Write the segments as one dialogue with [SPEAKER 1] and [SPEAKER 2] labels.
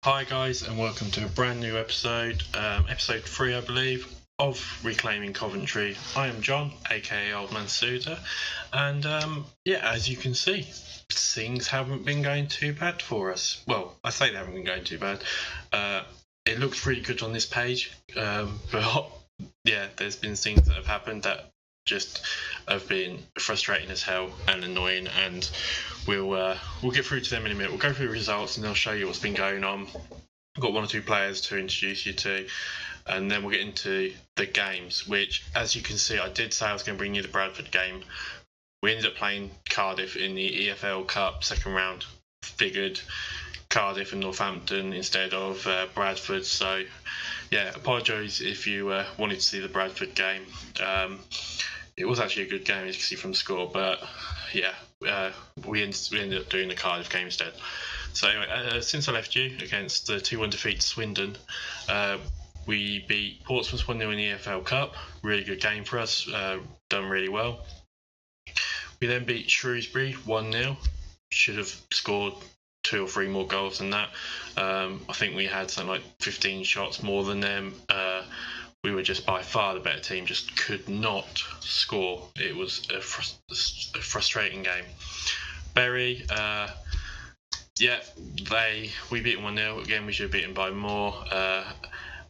[SPEAKER 1] Hi guys, and welcome to a brand new episode, episode 3 I believe, of Reclaiming Coventry. I am John, aka Old Man Sudor, and as you can see, things haven't been going too bad for us. Well, I say they haven't been going too bad. It looks really good on this page, but yeah, there's been things that have happened that just have been frustrating as hell and annoying, and we'll get through to them in a minute. We'll go through the results and I'll show you what's been going on. I've got one or two players to introduce you to, and then we'll get into the games, which, as you can see, I did say I was going to bring you the Bradford game. We ended up playing Cardiff in the EFL Cup second round. Figured Cardiff and Northampton instead of Bradford, so yeah, apologise if you wanted to see the Bradford game. It was actually a good game, as you can see from the score, but yeah, we ended up doing the Cardiff game instead. So anyway, since I left you against the 2-1 defeat to Swindon, we beat Portsmouth 1-0 in the EFL Cup. Really good game for us, done really well. We then beat Shrewsbury 1-0. Should have scored 2 or 3 more goals than that. I think we had something like 15 shots more than them. We were just by far the better team, just could not score. It was a frustrating game. Bury, we beat them 1-0. Again, we should have beaten by more.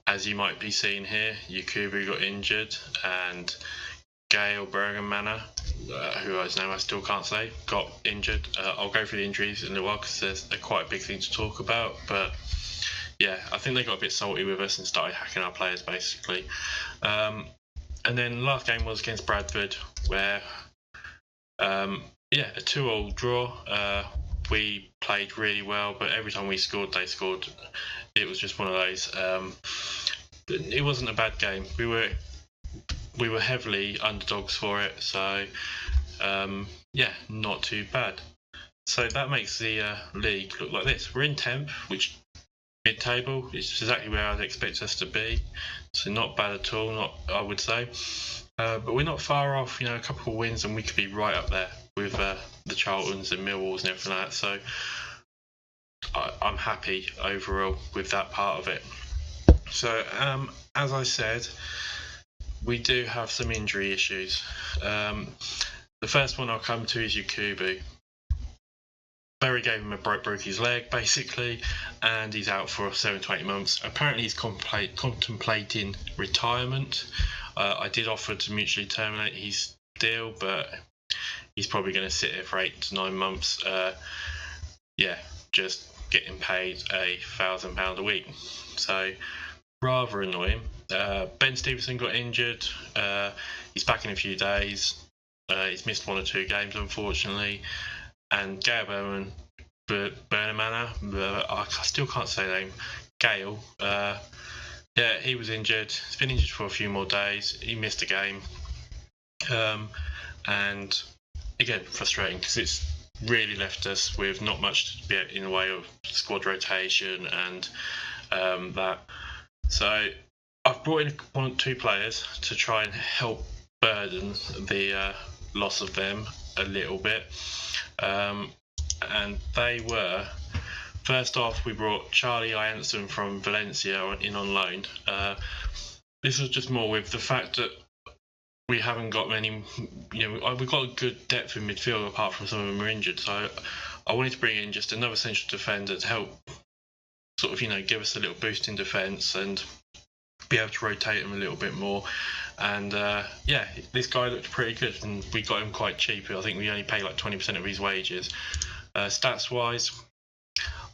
[SPEAKER 1] As you might be seeing here, Yakubu got injured, and Gail Bergamana, who I still can't say, got injured. I'll go through the injuries in a little while because there's quite a big thing to talk about, but yeah, I think they got a bit salty with us and started hacking our players basically. And then the last game was against Bradford, where a 2-2 draw. We played really well, but every time we scored, they scored. It was just one of those. It wasn't a bad game. We were heavily underdogs for it, so not too bad. So that makes the league look like this. We're in 10th, which mid-table is exactly where I'd expect us to be. So not bad at all, I would say. But we're not far off. A couple of wins and we could be right up there with the Charltons and Millwalls and everything like that. So I'm happy overall with that part of it. So as I said, we do have some injury issues. The first one I'll come to is Yakubu. Bury gave him broke his leg basically, and he's out for 7 to 8 months. Apparently he's contemplating retirement. I did offer to mutually terminate his deal, but he's probably going to sit here for 8 to 9 months. Just getting paid £1,000 a week. So rather annoying. Ben Stevenson got injured. He's back in a few days. He's missed 1 or 2 games unfortunately. And Gail Bernamana, I still can't say the name. Gail, he was injured. He's been injured for a few more days. He missed a game, and again frustrating because it's really left us with not much to be in the way of squad rotation and that. So I've brought in 1 or 2 players to try and help burden the loss of them a little bit. And they were, first off, we brought Charlie Ianson from Valencia in on loan. This was just more with the fact that we haven't got many, we've got a good depth in midfield apart from some of them are injured. So I wanted to bring in just another central defender to help sort of, give us a little boost in defence and be able to rotate them a little bit more. And this guy looked pretty good, and we got him quite cheap. I think we only paid like 20% of his wages. Stats wise,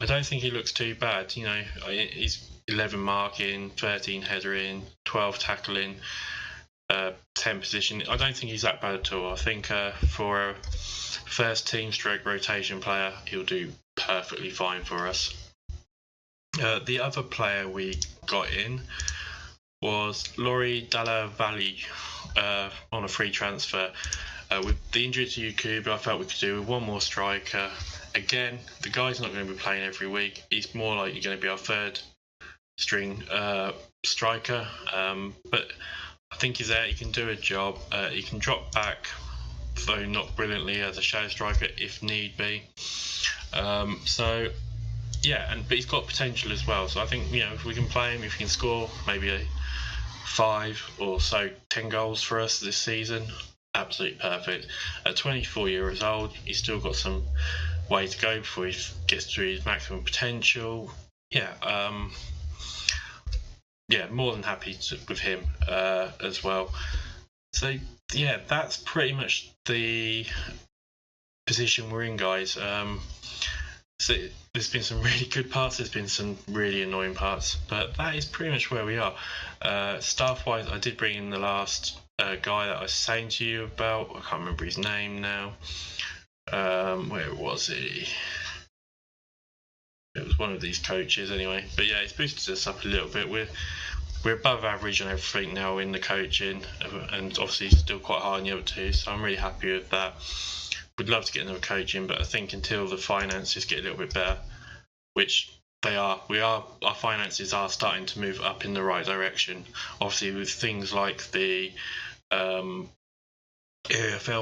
[SPEAKER 1] I don't think he looks too bad. He's 11 marking, 13 headering, 12 tackling, 10 position. I don't think he's that bad at all. I think for a first team stroke rotation player, he'll do perfectly fine for us. The other player we got in was Laurie Dalla Valle on a free transfer. With the injury to Yakubu, I felt we could do with 1 more striker. Again, the guy's not going to be playing every week. He's more likely going to be our 3rd string striker. But I think he's there. He can do a job. He can drop back, though not brilliantly, as a shadow striker if need be. So but he's got potential as well. So I think if we can play him, if he can score maybe a 5 or so 10 goals for us this season, absolutely perfect. At 24 years old, he's still got some way to go before he gets to his maximum potential. More than happy with him as well. So that's pretty much the position we're in, guys. So there's been some really good parts, there's been some really annoying parts, but that is pretty much where we are. Staff-wise, I did bring in the last guy that I was saying to you about. I can't remember his name now. Where was he? It was one of these coaches anyway. But yeah, it's boosted us up a little bit. We're above average on everything now in the coaching, and obviously still quite high in the other two, so I'm really happy with that. We'd love to get another coach in, but I think until the finances get a little bit better, which they are, our finances are starting to move up in the right direction. Obviously, with things like the AFL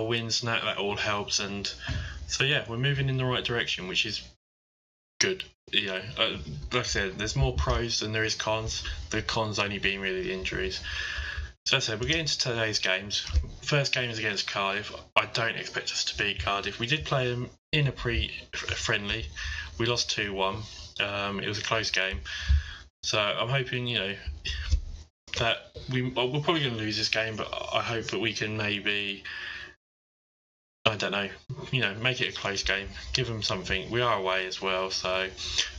[SPEAKER 1] wins and that all helps, and so we're moving in the right direction, which is good. Like I said, there's more pros than there is cons. The cons only being really the injuries. So as I said, we're getting to today's games. First game is against Cardiff. I don't expect us to beat Cardiff. We did play them in a pre-friendly. We lost 2-1. It was a close game. So I'm hoping, that we're probably going to lose this game, but I hope that we can maybe, I don't know, make it a close game. Give them something. We are away as well, so,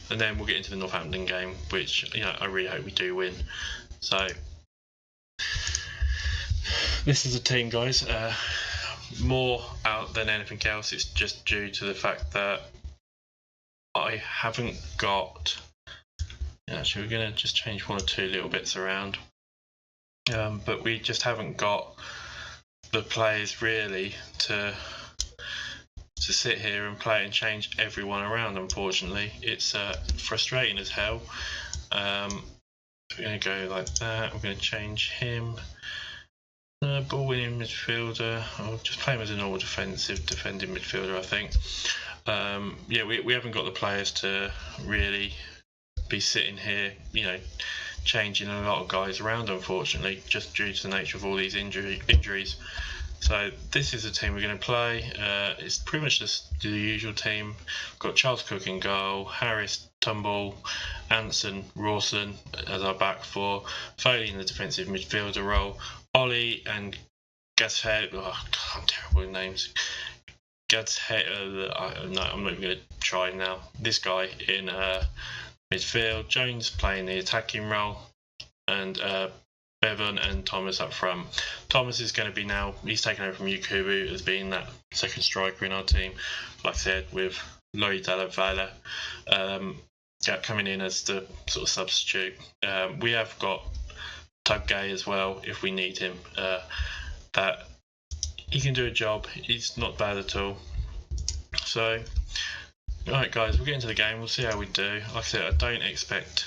[SPEAKER 1] and then we'll get into the Northampton game, which, I really hope we do win. So this is a team, guys. More out than anything else, it's just due to the fact that I haven't got. Actually, we're going to just change one or two little bits around, but we just haven't got the players really to sit here and play and change everyone around. Unfortunately, it's frustrating as hell. We're going to go like that. We're going to change him. Ball winning midfielder. I'll just play him as a normal defending midfielder, I think. We haven't got the players to really be sitting here, changing a lot of guys around, unfortunately, just due to the nature of all these injuries. So this is the team we're going to play. It's pretty much just the usual team. We've got Charles Cook in goal, Harris, Tumble, Anson, Rawson as our back four, Foley in the defensive midfielder role, Ollie and Gashead. I'm terrible with names. Gashead. No, I'm not even going to try now. This guy in midfield. Jones playing the attacking role, and Bevan and Thomas up front. Thomas is going to be he's taken over from Yukubu as being that second striker in our team. Like I said, with Lloyd Dalla Valle coming in as the sort of substitute. We have got Tug Gay as well if we need him. That he can do a job. He's not bad at all. So, alright guys, we'll get into the game. We'll see how we do. Like I said, I don't expect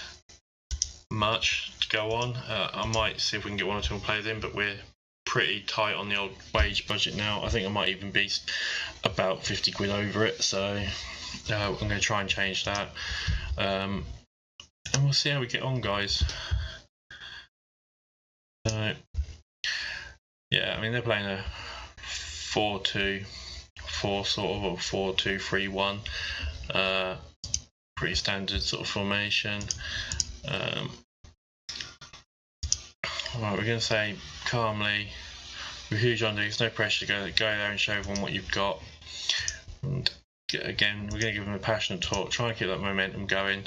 [SPEAKER 1] much to go on. I might see if we can get one or two players in, but we're pretty tight on the old wage budget now. I think I might even be about 50 quid over it, so I'm going to try and change that. And we'll see how we get on, guys. So, yeah, I mean, they're playing a 4-2-4 sort of, or 4-2-3-1. Pretty standard sort of formation. Right, we're going to say calmly, with huge unders, no pressure, go there and show everyone what you've got. And again, we're going to give them a passionate talk, try and keep that momentum going.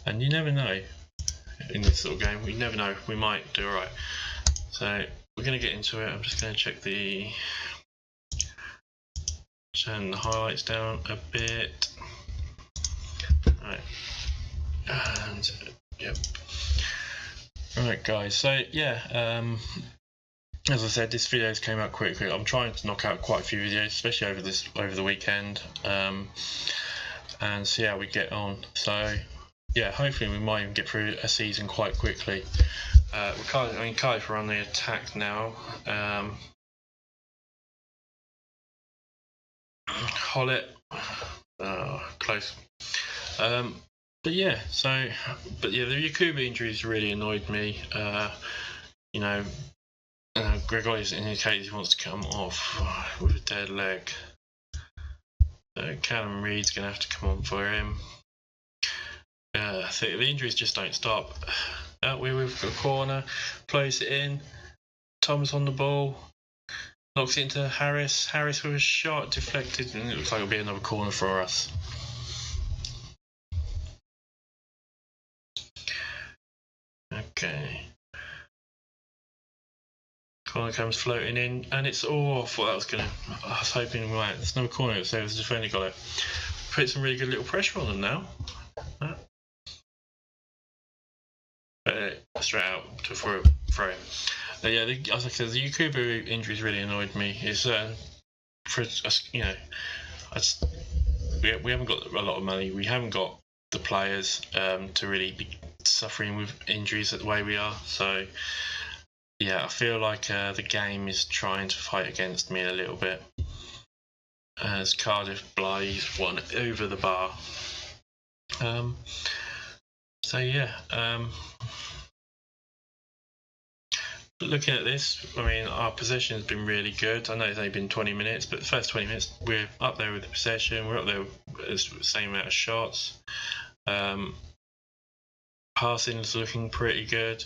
[SPEAKER 1] And you never know in this sort of game, we never know, we might do alright. So we're going to get into it. I'm just going to check turn the highlights down a bit. Right, and yep. Alright guys, so yeah, as I said, this video came out quickly. I'm trying to knock out quite a few videos, especially over the weekend, and see how we get on. So yeah, hopefully we might even get through a season quite quickly. Cardiff are on the attack now. Hollett, close. But yeah, the Yakubu injuries really annoyed me. Gregorius indicated he wants to come off with a dead leg. Callum Reed's going to have to come on for him. I think the injuries just don't stop. We're with a corner, plays it in. Thomas on the ball, knocks it into Harris. Harris with a shot deflected, and it looks like it'll be another corner for us. Okay. Corner comes floating in, and it's off. I was hoping, right, there's no corner, so the defender got it. Put some really good little pressure on them now. Straight out to throw him. As I said, the Yakubu injuries really annoyed me. It's for us, we haven't got a lot of money. We haven't got the players to really be suffering with injuries the way we are. So yeah, I feel like the game is trying to fight against me a little bit. As Cardiff Blaze one over the bar. But looking at this, I mean, our possession has been really good. I know it's only been 20 minutes, but the first 20 minutes, we're up there with the possession. We're up there with the same amount of shots. Passing is looking pretty good.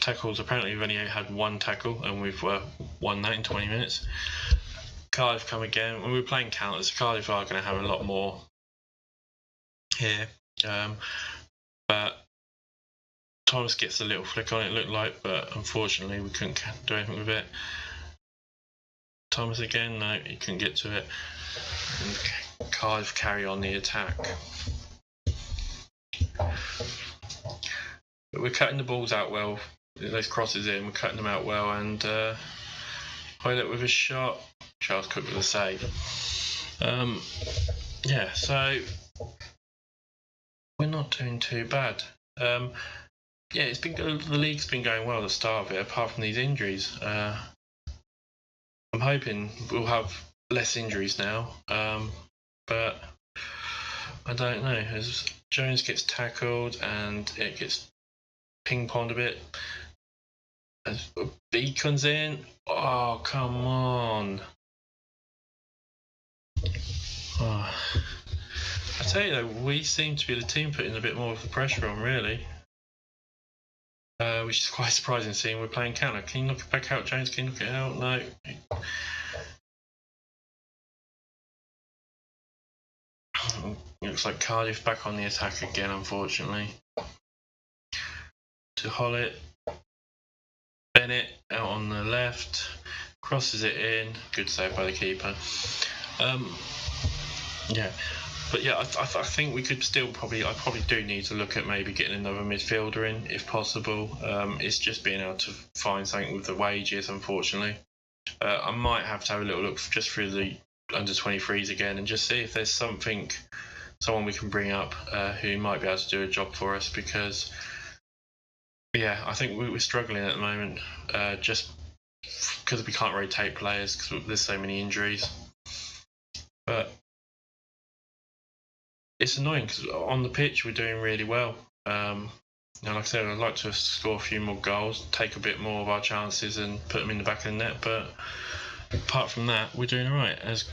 [SPEAKER 1] Tackles, apparently we've only had one tackle, and we've won that in 20 minutes. Cardiff come again. When we're playing counters, Cardiff are going to have a lot more here. But Thomas gets a little flick on it, looked like, but unfortunately we couldn't do anything with it. Thomas again, no, he couldn't get to it. And Cardiff carry on the attack. But we're cutting the balls out well. Those crosses in, we're cutting them out well, and Hoylett with a shot. Charles Cook with a save. So we're not doing too bad. The league's been going well at the start of it, apart from these injuries. I'm hoping we'll have less injuries now, but I don't know. As Jones gets tackled and it gets ping-ponged a bit. As Beacon's in, oh come on! Oh. I tell you though, we seem to be the team putting a bit more of the pressure on, really. Which is quite surprising, seeing we're playing counter. Can you knock it back out, James? Can you knock it out? No. It looks like Cardiff back on the attack again, unfortunately. To Hollett. Bennett out on the left. Crosses it in. Good save by the keeper. But yeah, I think we could still I probably do need to look at maybe getting another midfielder in, if possible. It's just being able to find something with the wages, unfortunately. I might have to have a little look just through the under-23s again and just see if there's someone we can bring up who might be able to do a job for us, because I think we're struggling at the moment just because we can't rotate players because there's so many injuries. But it's annoying because on the pitch we're doing really well. Like I said, I'd like to score a few more goals, take a bit more of our chances and put them in the back of the net. But apart from that, we're doing all right. As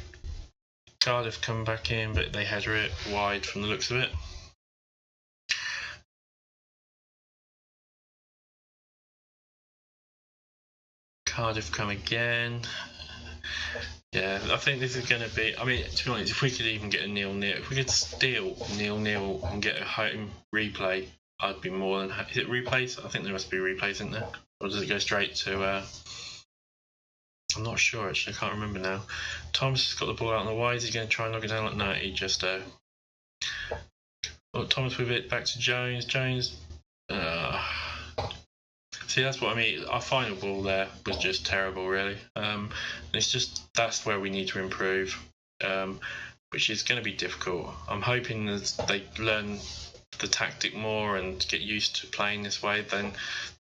[SPEAKER 1] Cardiff come back in, but they header it wide from the looks of it. Cardiff come again. Yeah, I think this is going to be. I mean, to be honest, if we could even get a 0-0, if we could steal 0-0 and get a home replay, I'd be more than happy. Is it replays? I think there must be replays, isn't there? Or does it go straight to? I'm not sure actually. I can't remember now. Thomas has got the ball out on the wide. Is he going to try and knock it down? No, he just. Thomas with it back to Jones. Jones. See, that's what I mean. Our final ball there was just terrible, really. It's just that's where we need to improve, which is going to be difficult. I'm hoping that they learn the tactic more and get used to playing this way. Then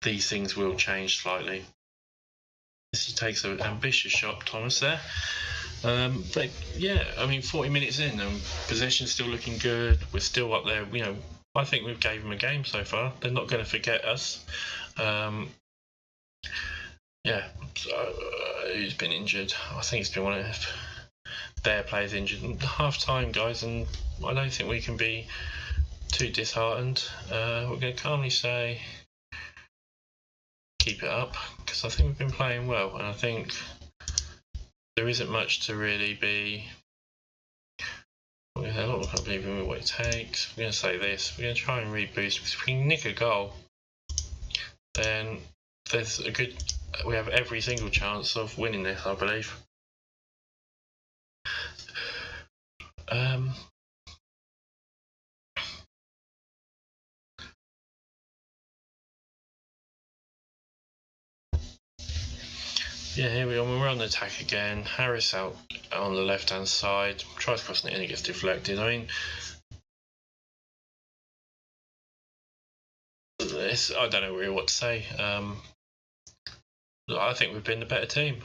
[SPEAKER 1] these things will change slightly. He takes an ambitious shot, Thomas there. But yeah, I mean, 40 minutes in, and possession's still looking good. We're still up there. I think we've gave them a game so far. They're not going to forget us. Yeah, so, who's been injured? I think it's been one of their players injured. Half time, guys, and I don't think we can be too disheartened. We're going to calmly say, keep it up, because I think we've been playing well, and I think there isn't much to really be. We're not believing what it takes. We're going to say this. We're going to try and reboost, because if we can nick a goal, then we have every single chance of winning this, I believe. Yeah, here we are. We're on the attack again. Harris out on the left-hand side. Tries crossing it in, it gets deflected. I mean, I don't know really what to say. I think we've been the better team.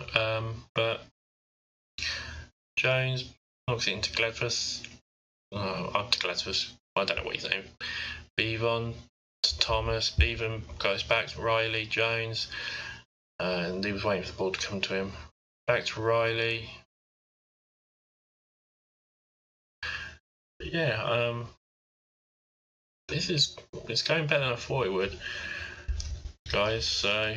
[SPEAKER 1] But Jones knocks it into Gledfuss. Up to Gledfuss. I don't know what his name. Bevan to Thomas. Bevan goes back to Riley. Jones. And he was waiting for the ball to come to him. Back to Riley. But yeah, it's going better than I thought it would, guys. So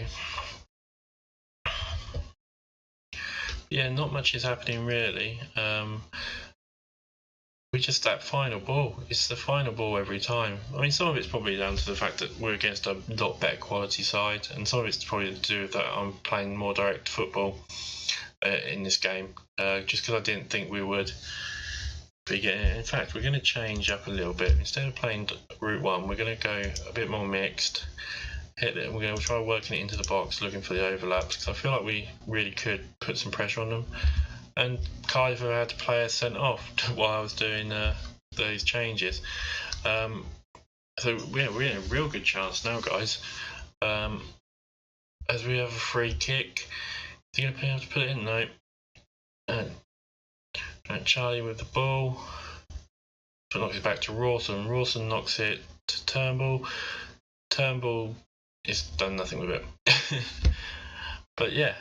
[SPEAKER 1] yeah, not much is happening really. We just that final ball. It's the final ball every time. I mean, some of it's probably down to the fact that we're against a lot better quality side, and some of it's probably to do with that I'm playing more direct football in this game, just because I didn't think we would be getting it. In fact, we're going to change up a little bit. Instead of playing route one, we're going to go a bit more mixed. Hit it. We're going to try working it into the box, looking for the overlaps, because I feel like we really could put some pressure on them. And Cardiff have had players sent off while I was doing those changes. So we're in a real good chance now, guys. As we have a free kick. Is he going to be able to put it in? No. And Charlie with the ball. But knocks it back to Rawson. Rawson knocks it to Turnbull. Turnbull has done nothing with it. But yeah.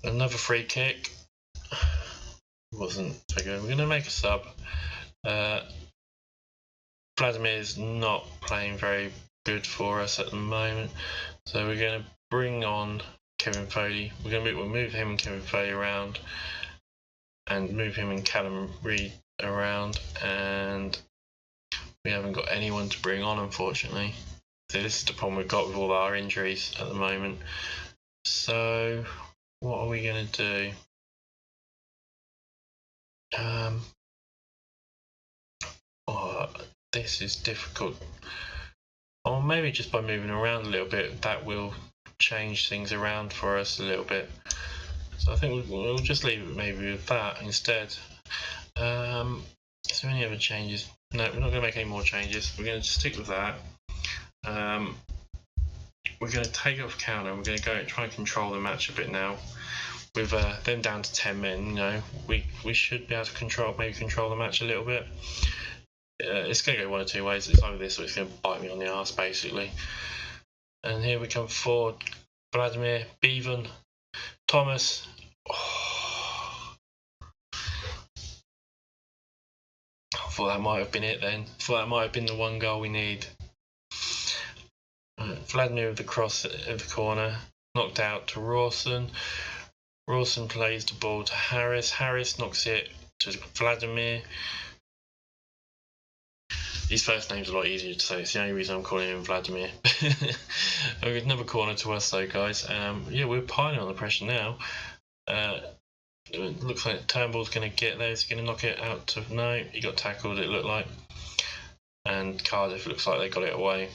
[SPEAKER 1] Another free kick. Wasn't so good. We're going to make a sub. Vladimir's not playing very good for us at the moment, so we're going to bring on Kevin Foley. We'll move him and Kevin Foley around, and move him and Callum Reid around, and we haven't got anyone to bring on, unfortunately. So this is the problem we've got with all our injuries at the moment. So what are we going to do? This is difficult. Or maybe just by moving around a little bit, that will change things around for us a little bit. So I think we'll just leave it maybe with that instead. Is there any other changes? No, we're not going to make any more changes. We're going to stick with that. We're going to take off counter. We're going to go and try and control the match a bit now. With them down to 10 men, we should be able to control the match a little bit. It's going to go one or two ways. It's either this or it's going to bite me on the arse, basically. And here we come forward. Vladimir, Bevan, Thomas. Oh. I thought that might have been it then. I thought that might have been the one goal we need. Vladimir with the cross at the corner. Knocked out to Rawson. Rawson plays the ball to Harris. Harris knocks it to Vladimir. His first name's a lot easier to say. It's the only reason I'm calling him Vladimir. Another corner to us though, guys. Yeah, we're piling on the pressure now. It looks like Turnbull's going to get there. Is he going to knock it out to... No, he got tackled, it looked like. And Cardiff looks like they got it away.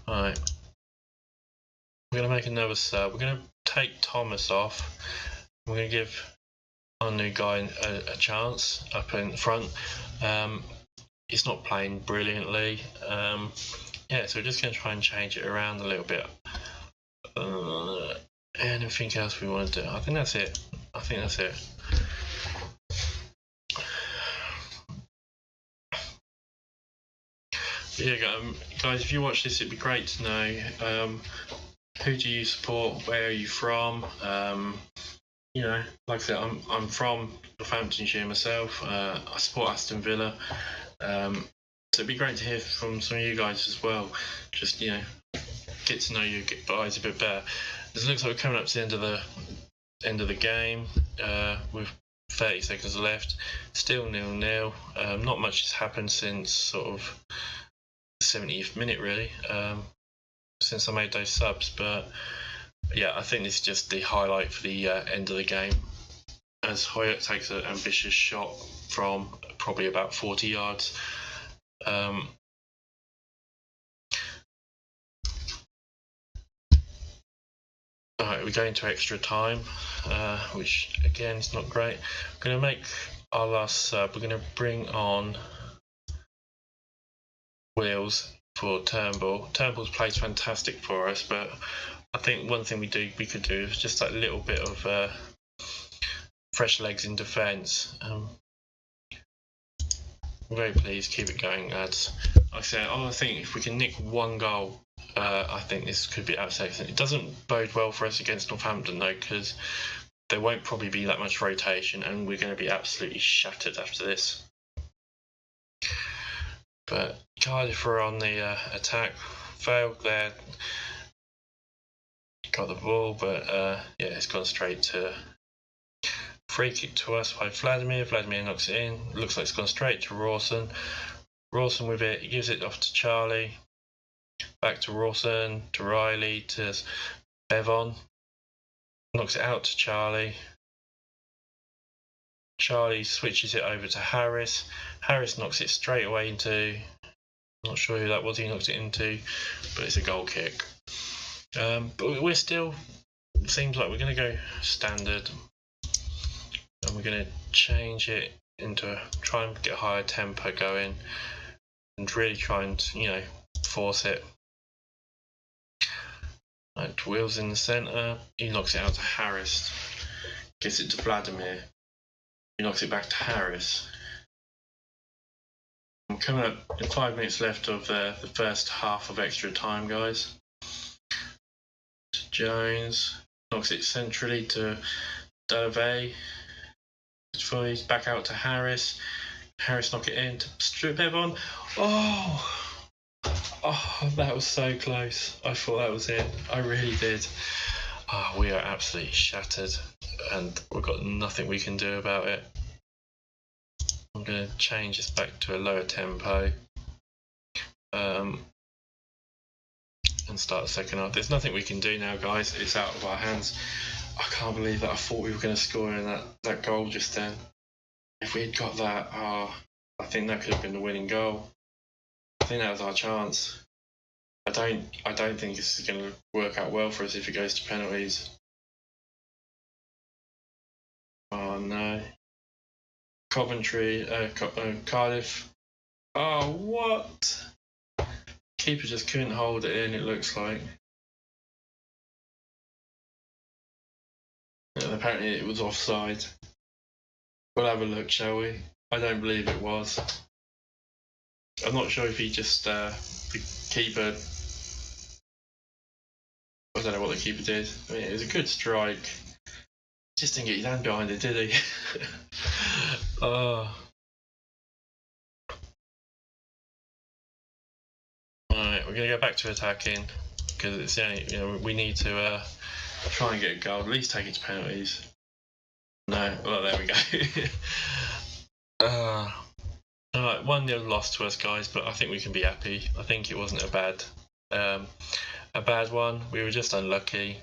[SPEAKER 1] Alright. We're going to make another sub. We're going to take Thomas off. We're going to give our new guy a chance up in front. He's not playing brilliantly. Yeah, so we're just going to try and change it around a little bit. Anything else we want to do? I think that's it. Yeah, guys, if you watch this, it'd be great to know who do you support, where are you from. You know, like I said, I'm from Northamptonshire myself. I support Aston Villa. So it'd be great to hear from some of you guys as well. Just, you know, get to know you guys a bit better. It looks like we're coming up to the end of the game with 30 seconds left. Still 0-0. Not much has happened since sort of the 70th minute, really, since I made those subs. But yeah, I think this is just the highlight for the end of the game, as Hoyt takes an ambitious shot from probably about 40 yards. Alright, we go into extra time, which again is not great. We're going to make our last sub. We're going to bring on Wheels for Turnbull. Turnbull's plays fantastic for us, but I think one thing we could do is just like a little bit of fresh legs in defence. I'm very pleased. Keep it going, lads. Like I said, I think if we can nick one goal, I think this could be absolutely excellent. It doesn't bode well for us against Northampton though, because there won't probably be that much rotation, and we're going to be absolutely shattered after this. But Cardiff are on the attack. Failed there. Got the ball, but yeah, it's gone straight to free kick to us by Vladimir. Vladimir knocks it in. Looks like it's gone straight to Rawson. Rawson with it. He gives it off to Charlie. Back to Rawson, to Riley, to Bevon. Knocks it out to Charlie. Charlie switches it over to Harris. Harris knocks it straight away into... I'm not sure who that was he knocked it into, but it's a goal kick. But we're still... It seems like we're going to go standard. And we're going to change it into... Try and get a higher tempo going. And really try and, you know, force it. Right, Wheels in the centre. He knocks it out to Harris. Gets it to Vladimir. He knocks it back to Harris. I'm coming up in 5 minutes left of the first half of extra time, guys. To Jones. Knocks it centrally to Dove. He's back out to Harris. Harris knock it in to Strip Evon. Oh, that was so close. I thought that was it. I really did. Oh, we are absolutely shattered, and we've got nothing we can do about it. I'm going to change this back to a lower tempo and start the second half. There's nothing we can do now, guys. It's out of our hands. I can't believe that I thought we were going to score in that goal just then. If we had got that, I think that could have been the winning goal. I think that was our chance. I don't think this is going to work out well for us if it goes to penalties. Oh no. Coventry, Cardiff. Oh, what? Keeper just couldn't hold it in, it looks like. And apparently it was offside. We'll have a look, shall we? I don't believe it was. I'm not sure if he just, the keeper, I don't know what the keeper did. I mean, it was a good strike. Just didn't get his hand behind it, did he? Oh. Alright, we're going to go back to attacking, because it's the only, you know, we need to try and get a goal, at least take it to penalties. No, well, there we go. Alright, 1-0 loss to us, guys, but I think we can be happy. I think it wasn't a bad one. We were just unlucky.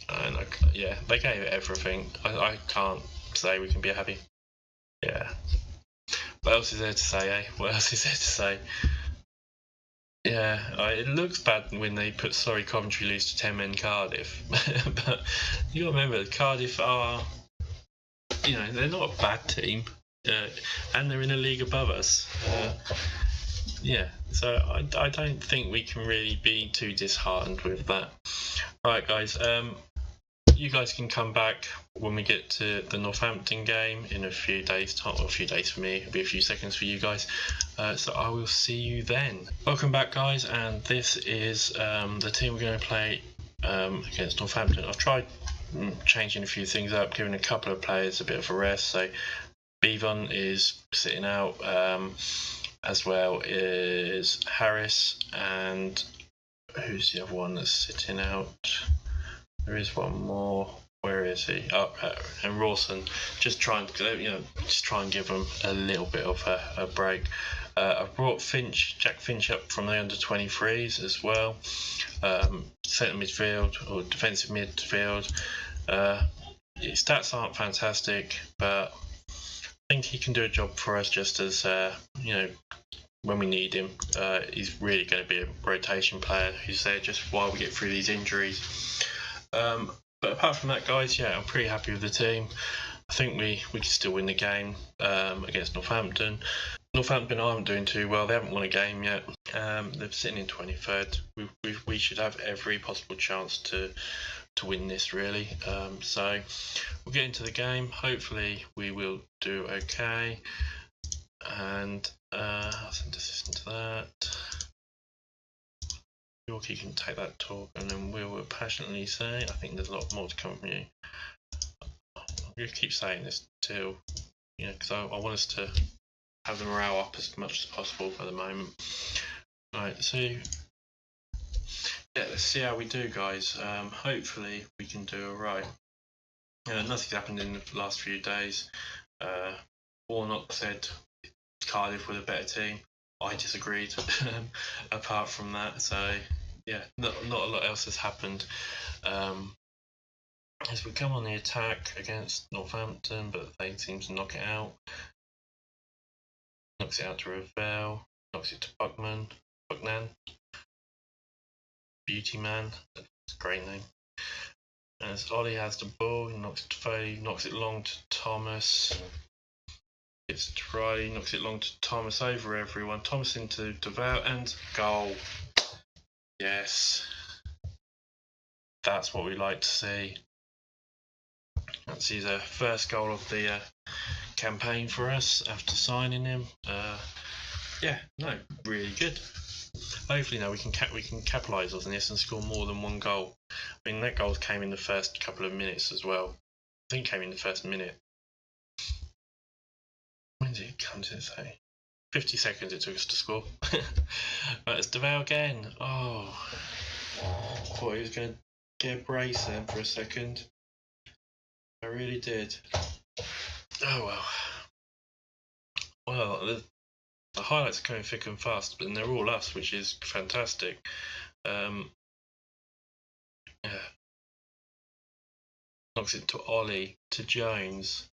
[SPEAKER 1] And yeah, they gave it everything. I can't say we can be happy. Yeah. What else is there to say, eh? What else is there to say? Yeah, it looks bad when they put Sorry Coventry lose to 10 men Cardiff. But you got to remember, Cardiff are, you know, they're not a bad team. And they're in a league above us. yeah, so I don't think we can really be too disheartened with that. Right, guys, you guys can come back when we get to the Northampton game in a few days' time, or a few days for me, it'll be a few seconds for you guys. So I will see you then. Welcome back, guys, and this is the team we're going to play against Northampton. I've tried changing a few things up, giving a couple of players a bit of a rest. So Bevan is sitting out, as well is Harris, and who's the other one that's sitting out? There is one more. Where is he? Oh, and Rawson. Just try and give them a little bit of a break. I've brought Jack Finch up from the under-23s as well. Centre midfield or defensive midfield. His stats aren't fantastic, but I think he can do a job for us just as when we need him. He's really going to be a rotation player who's there just while we get through these injuries. But apart from that, guys, yeah, I'm pretty happy with the team. I think we can still win the game against Northampton. Northampton aren't doing too well. They haven't won a game yet. They're sitting in 23rd. We should have every possible chance to win this, really. So we'll get into the game. Hopefully we will do okay. And I'll send assistant to that. Yorkie can take that talk, and then we will passionately say, I think there's a lot more to come from you. I'm going to keep saying this till, because I want us to have the morale up as much as possible at the moment. Right, so yeah, let's see how we do, guys. Hopefully we can do alright. Nothing's happened in the last few days. Warnock said Cardiff were the better team. I disagreed. Apart from that, so yeah, not a lot else has happened. As we come on the attack against Northampton, but they seem to knock it out. Knocks it out to Ravel, knocks it to Bucknan, Beauty Man, that's a great name. As Ollie has the ball, he knocks it to Foley, knocks it long to Thomas. It's to Riley, knocks it long to Thomas over everyone. Thomas into Devout and goal. Yes. That's what we like to see. That's his first goal of the campaign for us after signing him. Yeah, no, really good. Hopefully now we can capitalise on this and score more than one goal. I mean, that goal came in the first couple of minutes as well. I think it came in the first minute. When did it come to say? 50 seconds it took us to score. Right, it's Devout again. Oh, thought he was going to get a brace then for a second. I really did. Oh well. Well, the highlights are coming thick and fast, but they're all us, which is fantastic. Yeah. Knocks it to Ollie, to Jones.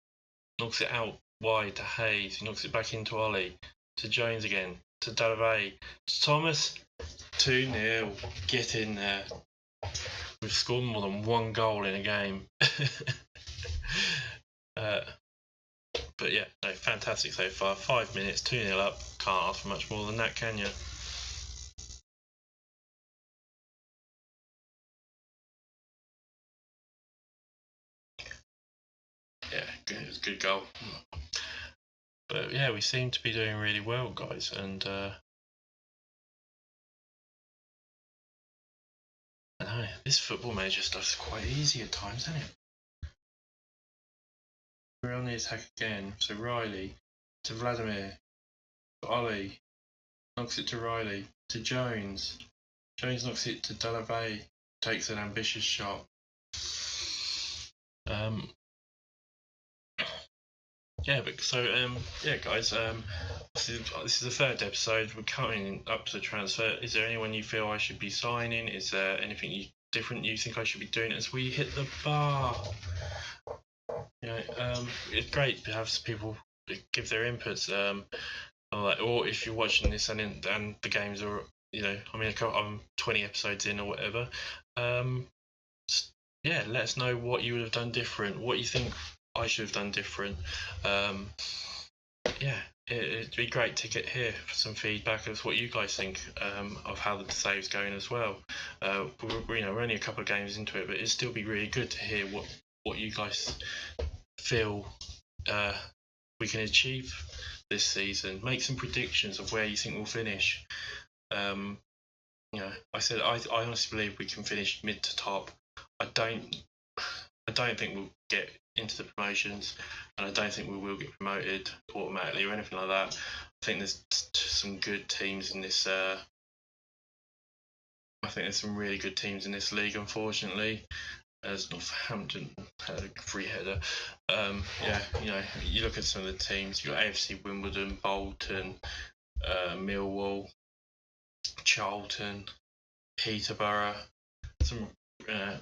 [SPEAKER 1] Knocks it out wide to Hayes. He knocks it back into Ollie, to Jones again, to Dalavay, to Thomas. 2-0. Get in there. We've scored more than one goal in a game. But yeah, no, fantastic so far. 5 minutes, 2-0 up. Can't ask for much more than that, can you? Yeah, it was a good goal. But yeah, we seem to be doing really well, guys, and I know, this football manager stuff's quite easy at times, isn't it? We're on the attack again, so Riley to Vladimir, to Ollie, knocks it to Riley, to Jones. Jones knocks it to Dalavay, takes an ambitious shot. Yeah, but so yeah, guys. This is the third episode. We're coming up to the transfer. Is there anyone you feel I should be signing? Is there anything different you think I should be doing as we hit the bar? It's great to have people give their inputs. Or if you're watching this and the games are, I'm 20 episodes in or whatever. Yeah, let us know what you would have done different. What you think I should have done different. yeah, it'd be great to get here for some feedback of what you guys think of how the save's going as well. We're only a couple of games into it, but it'd still be really good to hear what you guys feel we can achieve this season. Make some predictions of where you think we'll finish. I honestly believe we can finish mid to top. I don't think we'll get into the promotions, and I don't think we will get promoted automatically or anything like that. I think there's some good teams in this. I think there's some really good teams in this league. Unfortunately, as Northampton had a free header. You look at some of the teams. You got AFC Wimbledon, Bolton, Millwall, Charlton, Peterborough.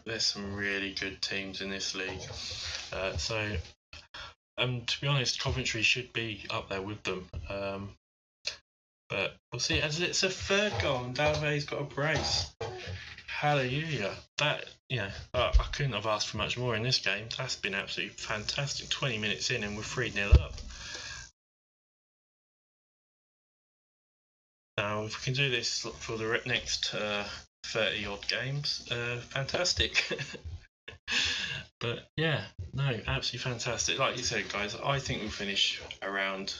[SPEAKER 1] There's some really good teams in this league. To be honest, Coventry should be up there with them. But we'll see. As it's a third goal, and Dalvey's got a brace. Hallelujah! I couldn't have asked for much more in this game. That's been absolutely fantastic. 20 minutes in, and we're 3-0 up. Now, if we can do this for the next 30 odd games, fantastic. But yeah, no, absolutely fantastic. Like you said, guys, I think we'll finish around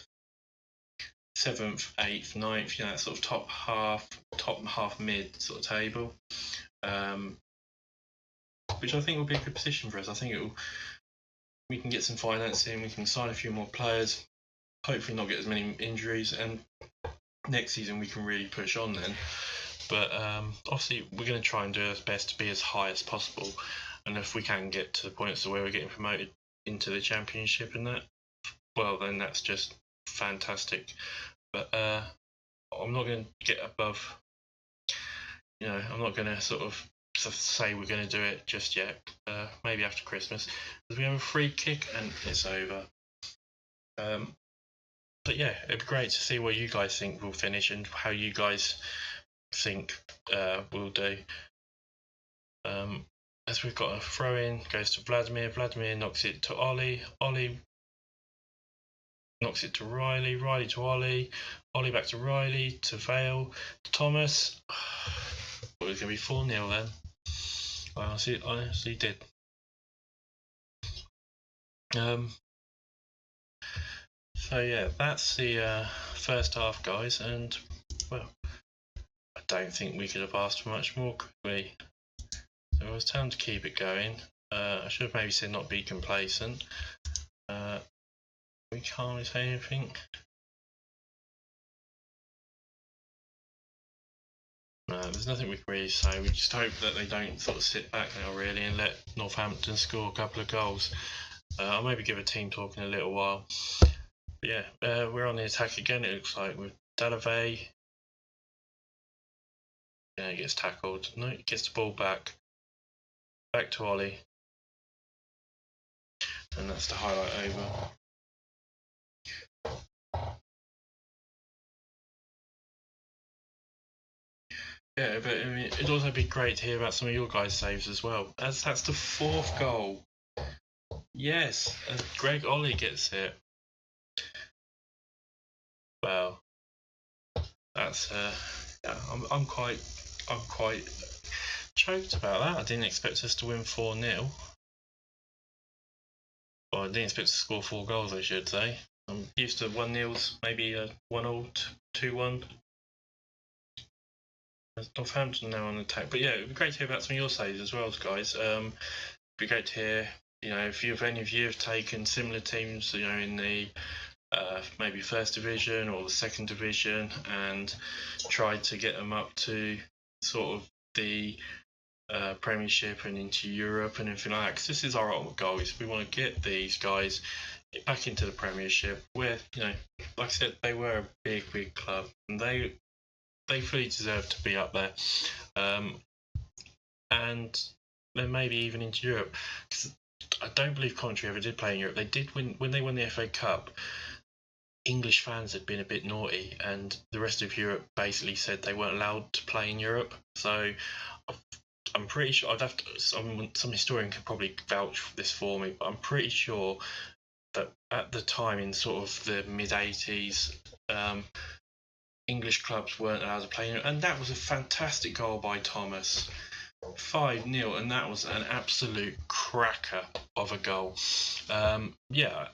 [SPEAKER 1] 7th, 8th, 9th, that sort of top half mid sort of table, which I think will be a good position for us. I think we can get some financing, we can sign a few more players, hopefully not get as many injuries, and next season we can really push on then. But obviously we're going to try and do our best to be as high as possible, and if we can get to the points where we're getting promoted into the Championship and that, well, then that's just fantastic. But I'm not going to get above, I'm not going to sort of say we're going to do it just yet. Maybe after Christmas, because we have a free kick and it's over. But yeah, it'd be great to see where you guys think we'll finish and how you guys think we'll do. As we've got a throw in, goes to Vladimir. Vladimir knocks it to Ollie. Ollie knocks it to Riley. Riley to Ollie. Ollie back to Riley, to Vale, to Thomas. It was going to be 4-0 then. I honestly did. So yeah, that's the first half, guys, and well, I don't think we could have asked for much more, could we? So it was time to keep it going. I should have maybe said not be complacent. We can't really say anything. No, there's nothing we can really say. We just hope that they don't sort of sit back now, really, and let Northampton score a couple of goals. I'll maybe give a team talk in a little while. But yeah, we're on the attack again, it looks like, with Dalvey. Yeah, he gets tackled. No, he gets the ball back. Back to Ollie. And that's the highlight over. Yeah, but I mean, it'd also be great to hear about some of your guys' saves as well. As that's the 4th goal. Yes, as Greg Ollie gets it. Well, that's I'm quite choked about that. I didn't expect us to win 4-0. Well, I didn't expect to score 4 goals, I should say. I'm used to 1-0s, maybe a 1-0, 2-1. Northampton now on attack, but yeah, it'd be great to hear about some of your saves as well, guys. It'd be great to hear, if any of you have taken similar teams, in the maybe first division or the second division, and tried to get them up to sort of the premiership and into Europe and everything like that. Because this is our ultimate goal: is we want to get these guys back into the premiership, where like I said, they were a big club, and they fully deserve to be up there, and then maybe even into Europe. Because I don't believe Coventry ever did play in Europe. They did when they won the FA Cup. English fans had been a bit naughty, and the rest of Europe basically said they weren't allowed to play in Europe. So I'm pretty sure some historian could probably vouch for this for me, but I'm pretty sure that at the time, in sort of the mid-80s, English clubs weren't allowed to play, and that was a fantastic goal by Thomas. 5-0, and that was an absolute cracker of a goal. Yeah,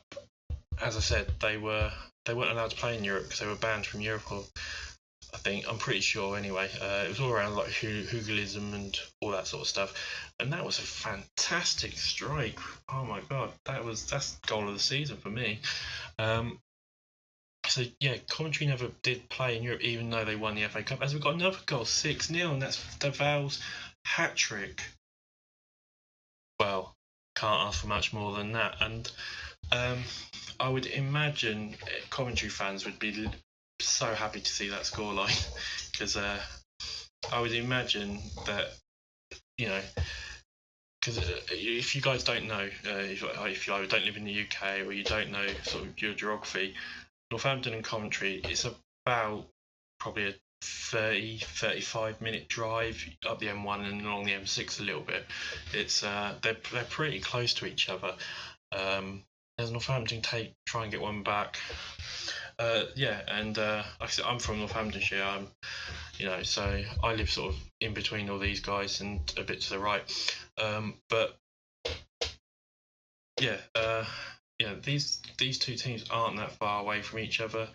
[SPEAKER 1] as I said, they weren't allowed to play in Europe because they were banned from Europe. Or I'm pretty sure anyway. It was all around like hooliganism and all that sort of stuff, and that was a fantastic strike. Oh my god, that's goal of the season for me. So yeah, Coventry never did play in Europe, even though they won the FA Cup. As we've got another goal, 6-0, and that's Deval's hat trick. Well, can't ask for much more than that. And I would imagine Coventry fans would be so happy to see that scoreline, because I would imagine that, you know, because if you guys don't know, if you either don't live in the UK or you don't know sort of your geography, Northampton and Coventry, it's about probably a 30-35 minute drive up the M1 and along the M6 a little bit. It's they're pretty close to each other. As Northampton try and get one back. Yeah, and like I said, I'm from Northamptonshire. So I live sort of in between all these guys and a bit to the right. But yeah, these two teams aren't that far away from each other.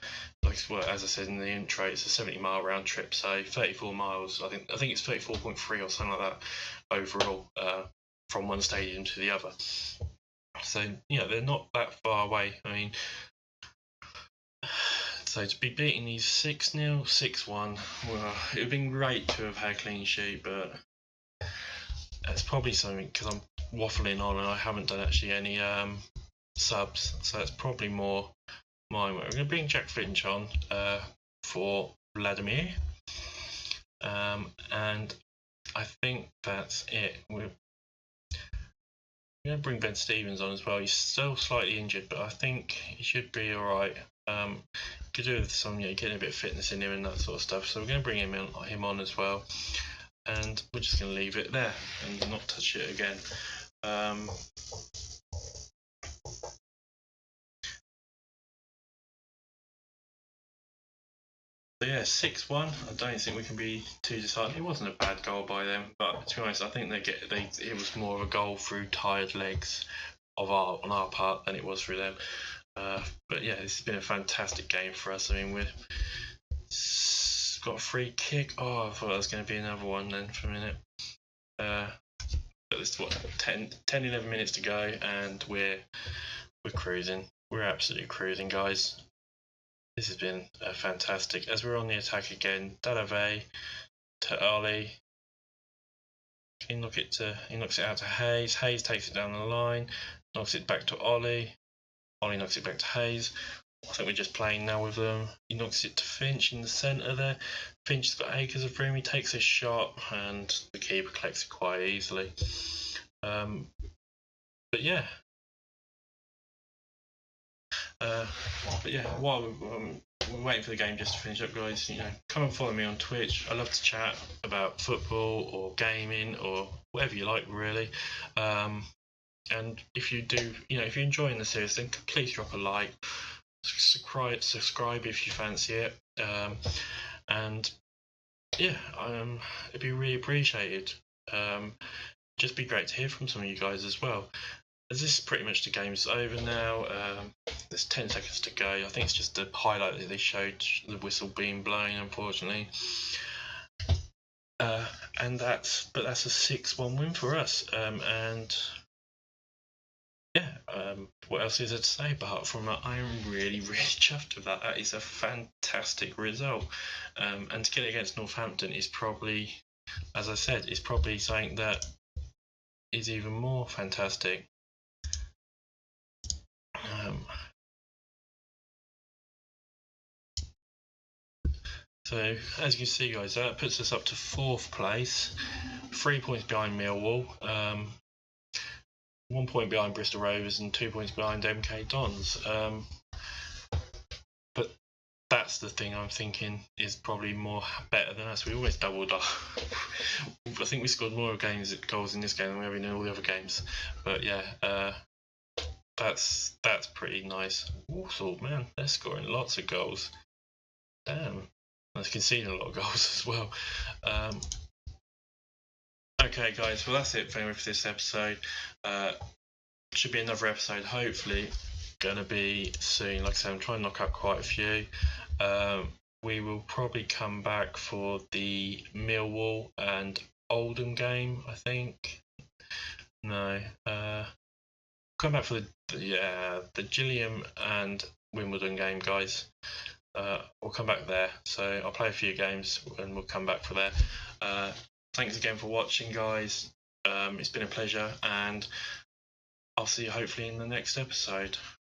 [SPEAKER 1] As I said in the intro, it's a 70-mile round trip, so 34 miles. I think it's 34.3 or something like that overall, from one stadium to the other. So they're not that far away. I mean, so to be beating these 6-0, 6-1, well, it would have been great to have had a clean sheet, but that's probably something because I'm waffling on and I haven't done actually any subs, so that's probably more mine. We're going to bring Jack Finch on for Vladimir, and I think that's it. We're going to bring Ben Stevens on as well. He's still slightly injured, but I think he should be alright. Could do with some, getting a bit of fitness in him and that sort of stuff. So we're going to bring him on as well, and we're just going to leave it there and not touch it again. So yeah, 6-1. I don't think we can be too disheartened. It wasn't a bad goal by them, but to be honest, I think it was more of a goal through tired legs on our part than it was through them. But yeah, this has been a fantastic game for us. I mean, we've got a free kick. Oh, I thought that was going to be another one then for a minute. But it's 10-11 minutes to go, and we're cruising. We're absolutely cruising, guys. This has been fantastic. As we're on the attack again, Dalave to Ollie. He knocks it out to Hayes. Hayes takes it down the line, knocks it back to Ollie. Ollie knocks it back to Hayes. I think we're just playing now with them. He knocks it to Finch in the centre there. Finch has got acres of room. He takes a shot, and the keeper collects it quite easily. But yeah. While we're waiting for the game just to finish up, guys, come and follow me on Twitch. I love to chat about football or gaming or whatever you like, really. And if you do, if you're enjoying the series, then please drop a like, subscribe if you fancy it, and yeah, it'd be really appreciated. Just be great to hear from some of you guys as well. As this is pretty much the game's over now. There's 10 seconds to go. I think it's just the highlight that they showed, the whistle being blown, unfortunately. And that's a 6-1 win for us. And yeah, what else is there to say apart from that? I'm really, really chuffed with that. That is a fantastic result. And to get it against Northampton is probably, as I said, is probably something that is even more fantastic. So as you can see, guys, that puts us up to 4th place, 3 points behind Millwall, 1 point behind Bristol Rovers, and 2 points behind MK Dons. But that's the thing I'm thinking is probably better than us. We always doubled up. I think we scored more goals in this game than we have in all the other games. But yeah, that's pretty nice. Walsall, man, they're scoring lots of goals. Damn, they're conceding a lot of goals as well. Okay, guys, well that's it for this episode. Should be another episode, hopefully, gonna be soon. Like I said, I'm trying to knock out quite a few. We will probably come back for the Millwall and Oldham game, I think. No, come back for the Gillingham and Wimbledon game, guys. We'll come back there. So I'll play a few games and we'll come back for there. Thanks again for watching, guys. It's been a pleasure, and I'll see you hopefully in the next episode.